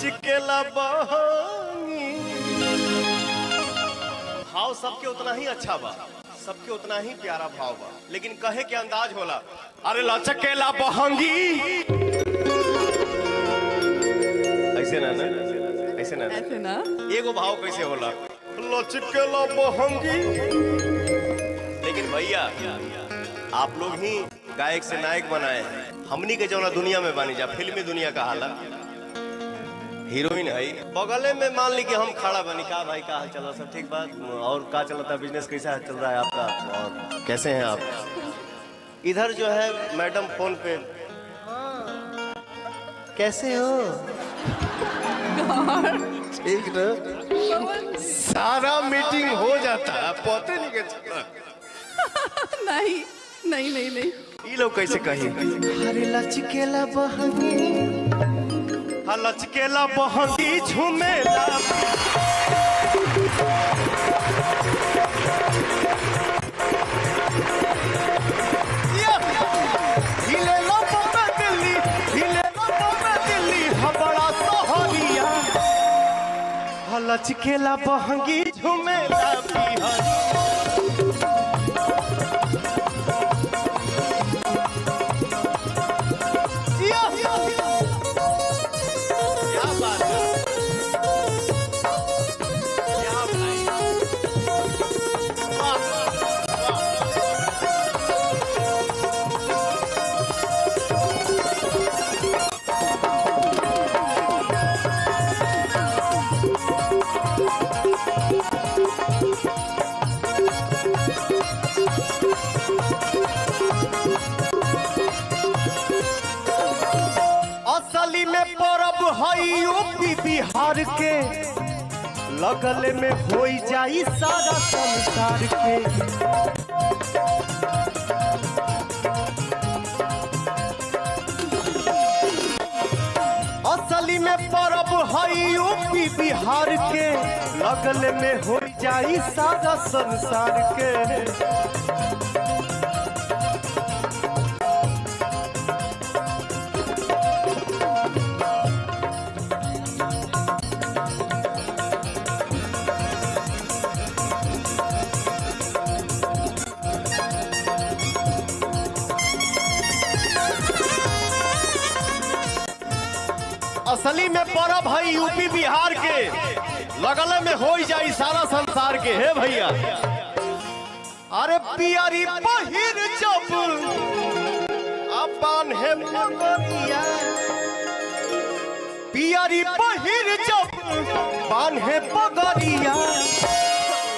लचकेला बहंगी। भाव सबके उतना ही अच्छा बा, सबके उतना ही प्यारा भाव बा, लेकिन कहे के अंदाज होला। अरे लचकेला बहंगी ऐसे ना ना, ऐसे ना ऐसे ना। एगो भाव कैसे होला लचकेला बहंगी। लेकिन भैया आप लोग ही गायक से नायक बनाए हैं, हमनी के जौना दुनिया में बानी जा, फिल्मी दुनिया का हालत। हीरोइन है बगले में, मान ली कि हम खड़ा बनी, का भाई का हाल चल रहा, सब ठीक बात, और का चल रहा है, बिजनेस कैसा चल रहा है आपका, और कैसे हैं आप। इधर जो है मैडम फोन पे कैसे हो, ठीक ना, सारा मीटिंग हो जाता है, पता नहीं क्या। नहीं नहीं नहीं नहीं, ये लोग कैसे कही अरे लचकेला बहंगी, हाँ लचकेला बहंगी झूमेला। हिले लो बम्बे दिल्ली, हिले लो बम्बे दिल्ली, हबड़ा सहरिया। हाँ लचकेला बहंगी झूमेला बिहार। असली में परब है यूपी बिहार के, लगले में हो जाई सारा संसार के। असली में परब है यूपी बिहार के, लगले में हो जाई सारा संसार के। असली में परब है यूपी बिहार के, लगले में हो जाई सारा संसार के। हे भैया अरे पियरी पहिर जब अपन है पगड़िया, पियरी पहिर जब पान है पगड़िया,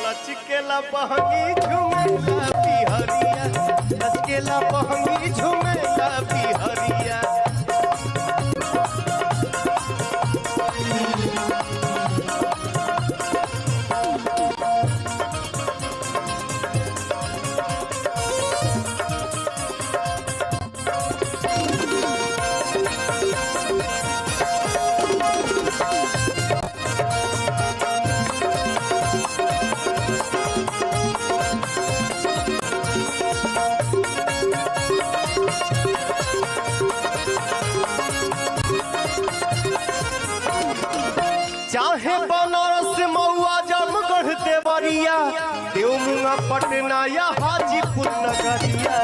लचकेला बहंगी झूमेला बिहरिया, लचकेला बहंगी झूमेला बिहरिया। चाहे बनारस मऊआ जमगढ़ देवरिया, देवमुंगा पटना या हाजीपुर नगरिया।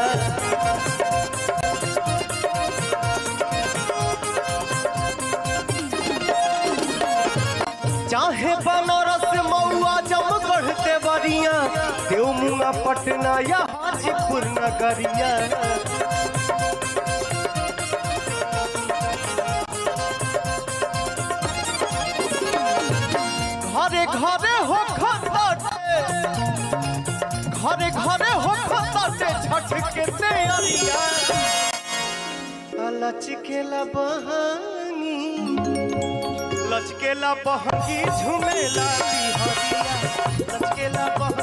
चाहे बनारस मऊआ जमगढ़ देवरिया, देवमुंगा पटना या हाजीपुर नगरिया। घरे घरे हो खताटे, घरे घरे हो खताटे छठ के तैयारिया। लचकेला बहंगी, लचकेला बहंगी झूमेला बिहरिया, लचकेला बहंगी।